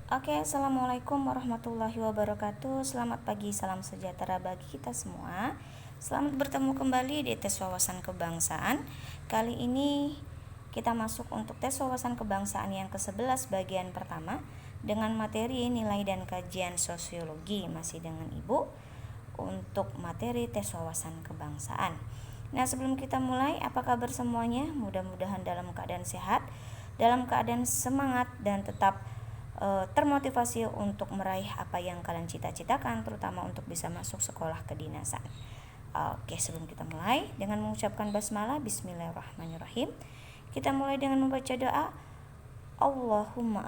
Oke, assalamualaikum warahmatullahi wabarakatuh. Selamat pagi, salam sejahtera bagi kita semua. Selamat bertemu kembali di tes wawasan kebangsaan. Kali ini kita masuk untuk tes wawasan kebangsaan yang ke-11 bagian pertama dengan materi nilai dan kajian sosiologi, masih dengan Ibu untuk materi tes wawasan kebangsaan. Nah, sebelum kita mulai, apa kabar semuanya? Mudah-mudahan dalam keadaan sehat, dalam keadaan semangat, dan tetap termotivasi untuk meraih apa yang kalian cita-citakan, terutama untuk bisa masuk sekolah kedinasan. Oke, sebelum kita mulai dengan mengucapkan basmalah, bismillahirrahmanirrahim. Kita mulai dengan membaca doa. Allahumma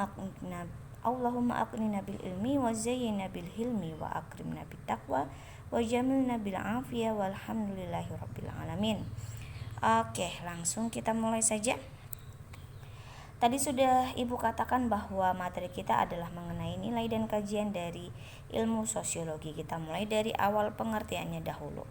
aqnina bil ilmi wa zayyinna bil hilmi wa akrimna bit taqwa wa jamilna bil afiyah walhamdulillahi rabbil alamin. Oke, langsung kita mulai saja. Tadi sudah Ibu katakan bahwa materi kita adalah mengenai nilai dan kajian dari ilmu sosiologi. Kita mulai dari awal pengertiannya dahulu.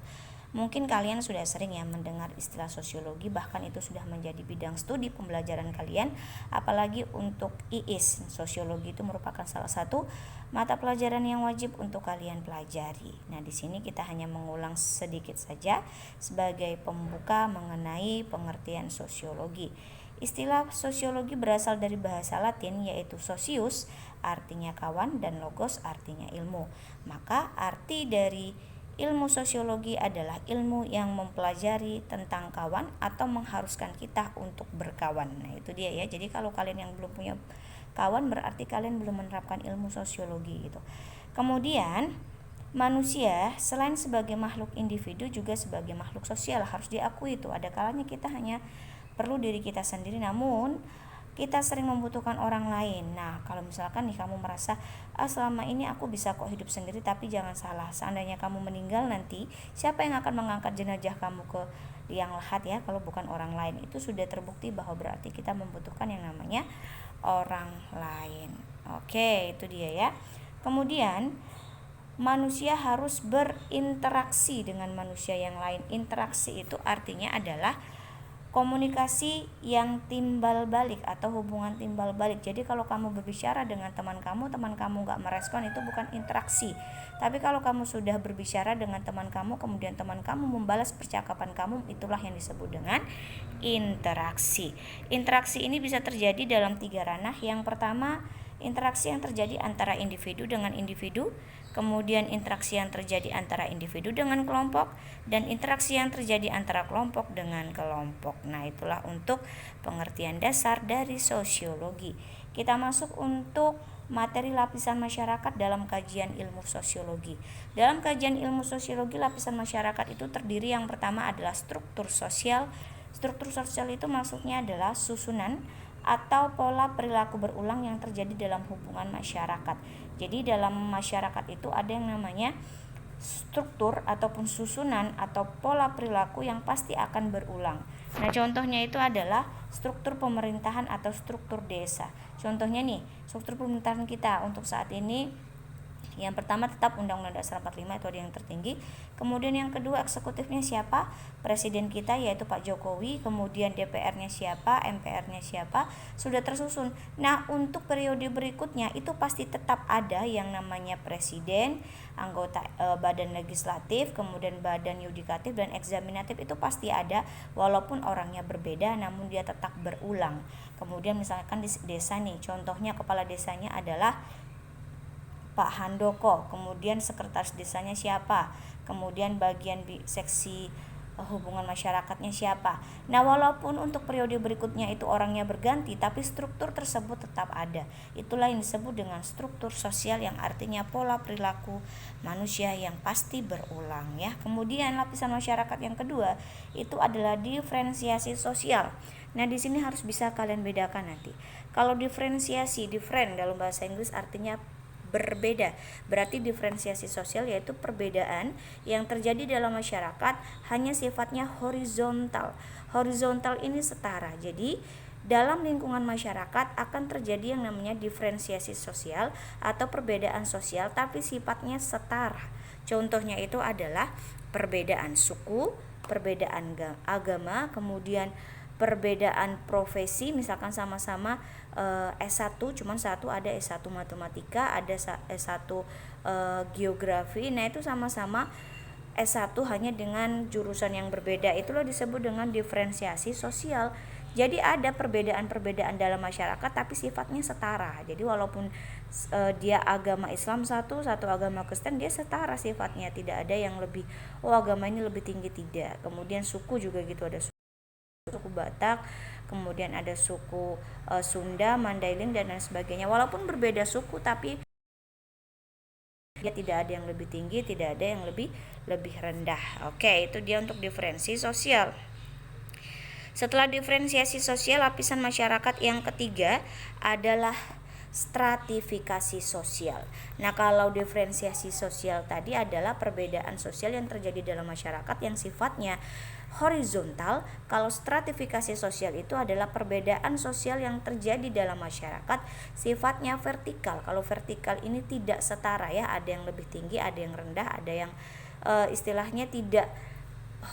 Mungkin kalian sudah sering ya mendengar istilah sosiologi, bahkan itu sudah menjadi bidang studi pembelajaran kalian, apalagi untuk IIS. Sosiologi itu merupakan salah satu mata pelajaran yang wajib untuk kalian pelajari. Nah, di sini kita hanya mengulang sedikit saja sebagai pembuka mengenai pengertian sosiologi. Istilah sosiologi berasal dari bahasa Latin yaitu socius, artinya kawan, dan logos artinya ilmu. Maka arti dari ilmu sosiologi adalah ilmu yang mempelajari tentang kawan atau mengharuskan kita untuk berkawan. Nah, itu dia ya. Jadi kalau kalian yang belum punya kawan, berarti kalian belum menerapkan ilmu sosiologi gitu. Kemudian manusia selain sebagai makhluk individu juga sebagai makhluk sosial, harus diakui itu. Ada kalanya kita hanya perlu diri kita sendiri, namun kita sering membutuhkan orang lain. Nah, kalau misalkan nih kamu merasa selama ini aku bisa kok hidup sendiri, tapi jangan salah, seandainya kamu meninggal nanti, siapa yang akan mengangkat jenazah kamu ke liang lahat ya, kalau bukan orang lain. Itu sudah terbukti bahwa berarti kita membutuhkan yang namanya orang lain. Oke, itu dia ya. Kemudian manusia harus berinteraksi dengan manusia yang lain. Interaksi itu artinya adalah komunikasi yang timbal balik atau hubungan timbal balik. Jadi kalau kamu berbicara dengan teman kamu gak merespon, itu bukan interaksi. Tapi kalau kamu sudah berbicara dengan teman kamu, kemudian teman kamu membalas percakapan kamu, itulah yang disebut dengan interaksi. Interaksi ini bisa terjadi dalam 3 ranah. Yang pertama, interaksi yang terjadi antara individu dengan individu, kemudian interaksi yang terjadi antara individu dengan kelompok, dan interaksi yang terjadi antara kelompok dengan kelompok. Nah, itulah untuk pengertian dasar dari sosiologi. Kita masuk untuk materi lapisan masyarakat dalam kajian ilmu sosiologi. Dalam kajian ilmu sosiologi, lapisan masyarakat itu terdiri, yang pertama adalah struktur sosial. Struktur sosial itu maksudnya adalah susunan atau pola perilaku berulang yang terjadi dalam hubungan masyarakat. Jadi dalam masyarakat itu ada yang namanya struktur ataupun susunan atau pola perilaku yang pasti akan berulang. Nah, contohnya itu adalah struktur pemerintahan atau struktur desa. Contohnya nih, struktur pemerintahan kita untuk saat ini, yang pertama tetap Undang-Undang Dasar 45, itu ada yang tertinggi. Kemudian yang kedua, eksekutifnya siapa? Presiden kita yaitu Pak Jokowi. Kemudian DPR-nya siapa? MPR-nya siapa? Sudah tersusun. Nah, untuk periode berikutnya itu pasti tetap ada yang namanya presiden, anggota badan legislatif, kemudian badan yudikatif dan eksaminatif, itu pasti ada walaupun orangnya berbeda, namun dia tetap berulang. Kemudian misalkan di desa nih, contohnya kepala desanya adalah Pak Handoko, kemudian sekretaris desanya siapa, kemudian bagian seksi hubungan masyarakatnya siapa. Nah, walaupun untuk periode berikutnya itu orangnya berganti, tapi struktur tersebut tetap ada. Itulah yang disebut dengan struktur sosial, yang artinya pola perilaku manusia yang pasti berulang ya. Kemudian lapisan masyarakat yang kedua itu adalah diferensiasi sosial. Nah, di sini harus bisa kalian bedakan nanti. Kalau diferensiasi, different dalam bahasa Inggris artinya berbeda. Berarti diferensiasi sosial yaitu perbedaan yang terjadi dalam masyarakat hanya sifatnya horizontal. Horizontal ini setara. Jadi dalam lingkungan masyarakat akan terjadi yang namanya diferensiasi sosial atau perbedaan sosial tapi sifatnya setara. Contohnya itu adalah perbedaan suku, perbedaan agama, kemudian perbedaan profesi, misalkan sama-sama S1, cuman satu ada S1 matematika, ada S1 geografi. Nah, itu sama-sama S1 hanya dengan jurusan yang berbeda. Itulah disebut dengan diferensiasi sosial. Jadi ada perbedaan-perbedaan dalam masyarakat tapi sifatnya setara. Jadi walaupun dia agama Islam satu agama Kristen, dia setara sifatnya. Tidak ada yang lebih, oh agama ini lebih tinggi, tidak. Kemudian suku juga gitu, ada suku Batak, kemudian ada suku Sunda, Mandailing dan lain sebagainya. Walaupun berbeda suku tapi dia tidak ada yang lebih tinggi, tidak ada yang lebih rendah. Oke, itu dia untuk diferensi sosial. Setelah diferensiasi sosial, lapisan masyarakat yang ketiga adalah stratifikasi sosial. Nah, kalau diferensiasi sosial tadi adalah perbedaan sosial yang terjadi dalam masyarakat yang sifatnya horizontal. Kalau stratifikasi sosial itu adalah perbedaan sosial yang terjadi dalam masyarakat sifatnya vertikal. Kalau vertikal ini tidak setara ya, ada yang lebih tinggi, ada yang rendah, ada yang istilahnya tidak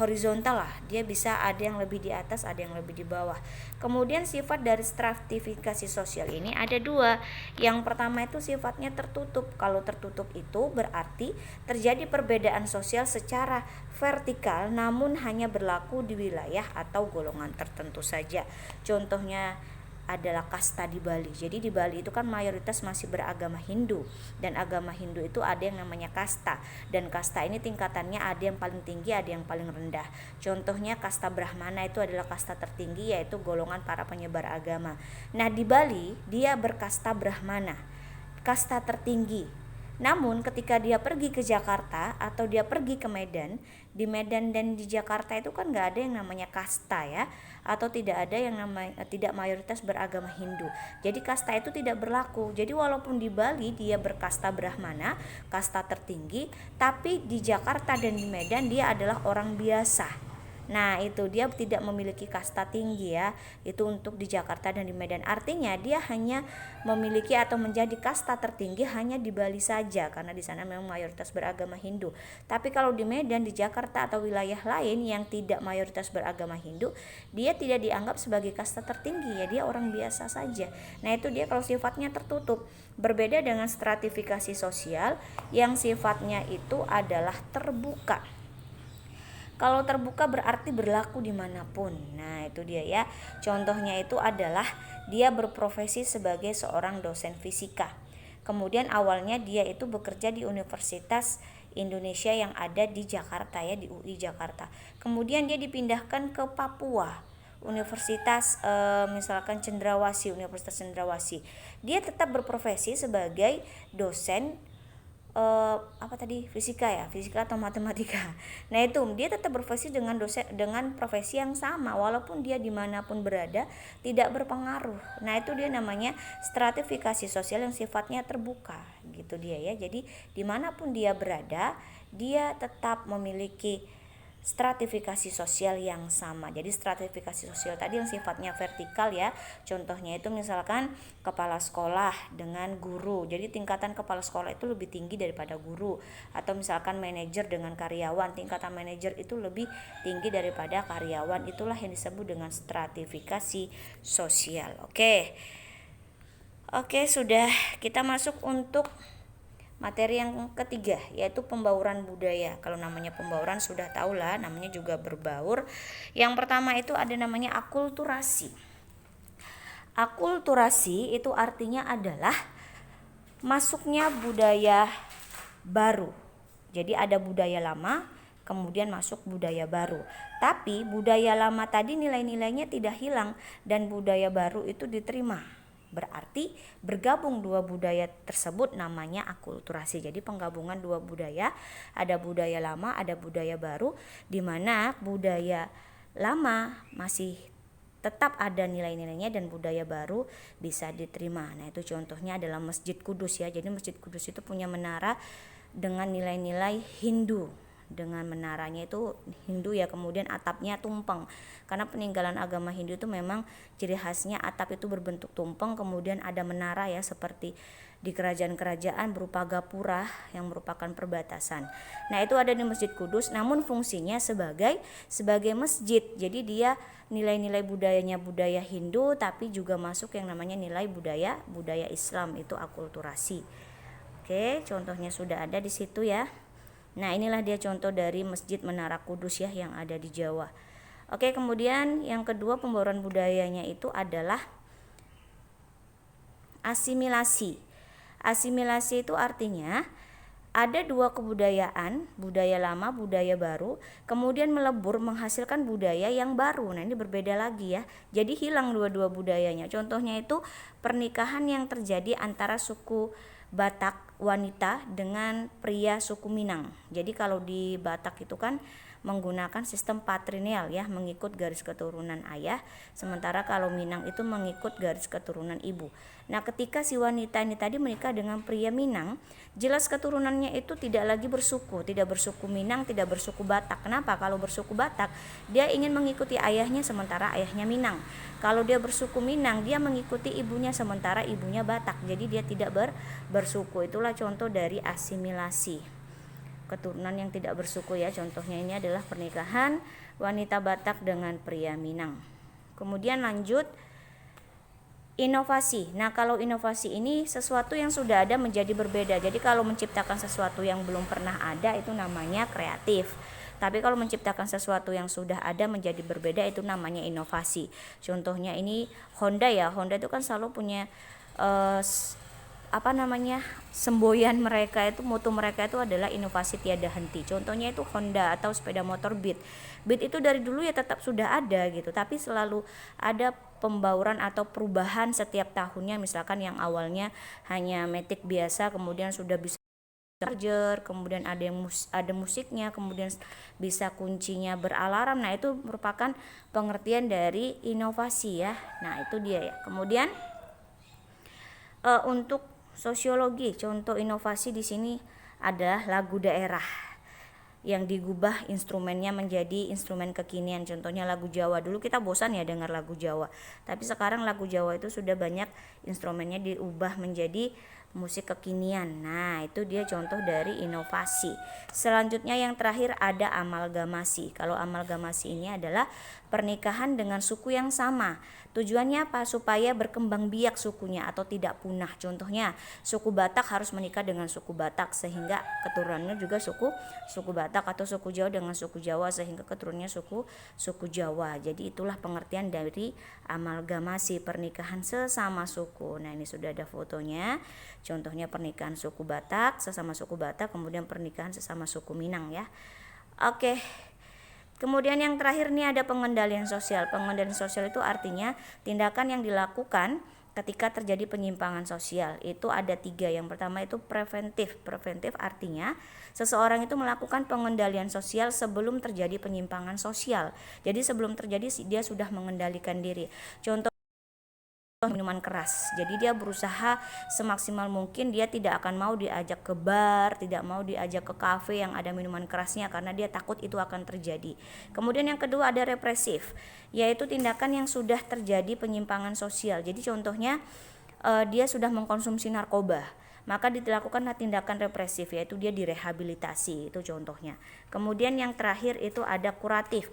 horizontal lah, dia bisa ada yang lebih di atas, ada yang lebih di bawah. Kemudian sifat dari stratifikasi sosial ini ada dua. Yang pertama itu sifatnya tertutup. Kalau tertutup itu berarti terjadi perbedaan sosial secara vertikal namun hanya berlaku di wilayah atau golongan tertentu saja. Contohnya adalah kasta di Bali. Jadi di Bali itu kan mayoritas masih beragama Hindu, dan agama Hindu itu ada yang namanya kasta, dan kasta ini tingkatannya ada yang paling tinggi, ada yang paling rendah. Contohnya kasta Brahmana itu adalah kasta tertinggi, yaitu golongan para penyebar agama. Nah, di Bali dia berkasta Brahmana, kasta tertinggi. Namun ketika dia pergi ke Jakarta atau dia pergi ke Medan, di Medan dan di Jakarta itu kan nggak ada yang namanya kasta ya, atau tidak ada yang namanya, tidak mayoritas beragama Hindu. Jadi kasta itu tidak berlaku. Jadi walaupun di Bali dia berkasta Brahmana, kasta tertinggi, tapi di Jakarta dan di Medan dia adalah orang biasa. Nah, itu dia tidak memiliki kasta tinggi ya. Itu untuk di Jakarta dan di Medan. Artinya dia hanya memiliki atau menjadi kasta tertinggi hanya di Bali saja, karena di sana memang mayoritas beragama Hindu. Tapi kalau di Medan, di Jakarta atau wilayah lain yang tidak mayoritas beragama Hindu, dia tidak dianggap sebagai kasta tertinggi ya, dia orang biasa saja. Nah, itu dia kalau sifatnya tertutup. Berbeda dengan stratifikasi sosial yang sifatnya itu adalah terbuka. Kalau terbuka berarti berlaku dimanapun. Nah, itu dia ya. Contohnya itu adalah dia berprofesi sebagai seorang dosen fisika. Kemudian awalnya dia itu bekerja di Universitas Indonesia yang ada di Jakarta ya, di UI Jakarta. Kemudian dia dipindahkan ke Papua, Universitas misalkan Universitas Cendrawasih. Dia tetap berprofesi sebagai dosen fisika atau matematika. Nah, itu dia tetap berprofesi dengan profesi yang sama walaupun dia dimanapun berada, tidak berpengaruh. Nah, itu dia namanya stratifikasi sosial yang sifatnya terbuka gitu dia ya. Jadi dimanapun dia berada, dia tetap memiliki stratifikasi sosial yang sama. Jadi stratifikasi sosial tadi yang sifatnya vertikal ya. Contohnya itu misalkan kepala sekolah dengan guru. Jadi tingkatan kepala sekolah itu lebih tinggi daripada guru. Atau misalkan manajer dengan karyawan, tingkatan manajer itu lebih tinggi daripada karyawan. Itulah yang disebut dengan stratifikasi sosial. Oke, sudah, kita masuk untuk materi yang ketiga, yaitu pembauran budaya. Kalau namanya pembauran sudah tahu lah, namanya juga berbaur. Yang pertama itu ada namanya akulturasi. Akulturasi itu artinya adalah masuknya budaya baru. Jadi ada budaya lama, kemudian masuk budaya baru. Tapi budaya lama tadi nilai-nilainya tidak hilang dan budaya baru itu diterima. Berarti bergabung dua budaya tersebut namanya akulturasi. Jadi penggabungan dua budaya, ada budaya lama, ada budaya baru, di mana budaya lama masih tetap ada nilai-nilainya dan budaya baru bisa diterima. Nah, itu contohnya adalah Masjid Kudus ya. Jadi Masjid Kudus itu punya menara dengan nilai-nilai Hindu. dengan menaranya itu Hindu ya, kemudian atapnya tumpeng. Karena peninggalan agama Hindu itu memang ciri khasnya atap itu berbentuk tumpeng, kemudian ada menara ya, seperti di kerajaan-kerajaan berupa gapura yang merupakan perbatasan. Nah, itu ada di Masjid Kudus, namun fungsinya sebagai masjid. Jadi dia nilai-nilai budayanya budaya Hindu, tapi juga masuk yang namanya nilai budaya Islam, itu akulturasi. Oke, contohnya sudah ada di situ ya. Nah, inilah dia contoh dari Masjid Menara Kudus ya yang ada di Jawa. Oke, kemudian yang kedua pembawaan budayanya itu adalah asimilasi. Asimilasi itu artinya ada dua kebudayaan, budaya lama, budaya baru, kemudian melebur menghasilkan budaya yang baru. Nah, ini berbeda lagi ya. Jadi hilang dua-dua budayanya. Contohnya itu pernikahan yang terjadi antara suku Batak wanita dengan pria suku Minang. Jadi kalau di Batak itu kan menggunakan sistem patrilineal ya, mengikut garis keturunan ayah, sementara kalau Minang itu mengikut garis keturunan ibu. Nah, ketika si wanita ini tadi menikah dengan pria Minang, jelas keturunannya itu tidak lagi tidak bersuku Minang, tidak bersuku Batak. Kenapa? Kalau bersuku Batak, dia ingin mengikuti ayahnya sementara ayahnya Minang. Kalau dia bersuku Minang, dia mengikuti ibunya sementara ibunya Batak. Jadi dia tidak bersuku. Itulah contoh dari asimilasi keturunan yang tidak bersuku ya. Contohnya ini adalah pernikahan wanita Batak dengan pria Minang. Kemudian lanjut inovasi. Nah, kalau inovasi ini sesuatu yang sudah ada menjadi berbeda. Jadi kalau menciptakan sesuatu yang belum pernah ada itu namanya kreatif. Tapi kalau menciptakan sesuatu yang sudah ada menjadi berbeda itu namanya inovasi. Contohnya ini Honda ya. Honda itu kan selalu punya semboyan mereka itu, moto mereka itu adalah inovasi tiada henti. Contohnya itu Honda atau sepeda motor Beat. Beat itu dari dulu ya tetap sudah ada gitu, tapi selalu ada pembauran atau perubahan setiap tahunnya. Misalkan yang awalnya hanya matic biasa, kemudian sudah bisa charger, kemudian ada musiknya, kemudian bisa kuncinya beralarm. Nah, itu merupakan pengertian dari inovasi ya. Nah, itu dia ya. Kemudian untuk sosiologi, contoh inovasi di sini adalah lagu daerah yang digubah instrumennya menjadi instrumen kekinian. Contohnya lagu Jawa. Dulu kita bosan ya dengar lagu Jawa, tapi sekarang lagu Jawa itu sudah banyak instrumennya diubah menjadi musik kekinian. Nah, itu dia contoh dari inovasi. Selanjutnya yang terakhir ada amalgamasi. Kalau amalgamasi ini adalah pernikahan dengan suku yang sama. Tujuannya apa? Supaya berkembang biak sukunya atau tidak punah. Contohnya suku Batak harus menikah dengan suku Batak sehingga keturunannya juga suku Batak, atau suku Jawa dengan suku Jawa sehingga keturunannya suku Jawa. Jadi itulah pengertian dari amalgamasi, pernikahan sesama suku. Nah, ini sudah ada fotonya. Contohnya pernikahan suku Batak sesama suku Batak, kemudian pernikahan sesama suku Minang ya. Oke. Kemudian yang terakhir nih ada pengendalian sosial. Pengendalian sosial itu artinya tindakan yang dilakukan ketika terjadi penyimpangan sosial. Itu ada 3. Yang pertama itu preventif. Preventif artinya seseorang itu melakukan pengendalian sosial sebelum terjadi penyimpangan sosial. Jadi sebelum terjadi dia sudah mengendalikan diri. Contoh minuman keras. Jadi dia berusaha semaksimal mungkin dia tidak akan mau diajak ke bar, tidak mau diajak ke kafe yang ada minuman kerasnya karena dia takut itu akan terjadi. Kemudian yang kedua ada represif, yaitu tindakan yang sudah terjadi penyimpangan sosial. Jadi contohnya dia sudah mengkonsumsi narkoba, maka dilakukanlah tindakan represif, yaitu dia direhabilitasi, itu contohnya. Kemudian yang terakhir itu ada kuratif.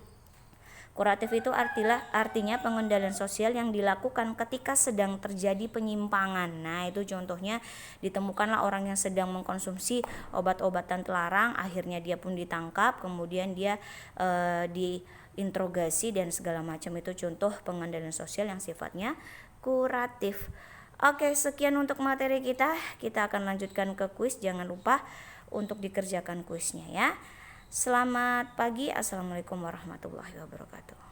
Kuratif itu artinya pengendalian sosial yang dilakukan ketika sedang terjadi penyimpangan. Nah, itu contohnya ditemukanlah orang yang sedang mengkonsumsi obat-obatan terlarang, akhirnya dia pun ditangkap, kemudian dia diinterogasi dan segala macam. Itu contoh pengendalian sosial yang sifatnya kuratif. Oke, sekian untuk materi kita. Kita akan lanjutkan ke kuis. Jangan lupa untuk dikerjakan kuisnya ya. Selamat pagi. Assalamualaikum warahmatullahi wabarakatuh.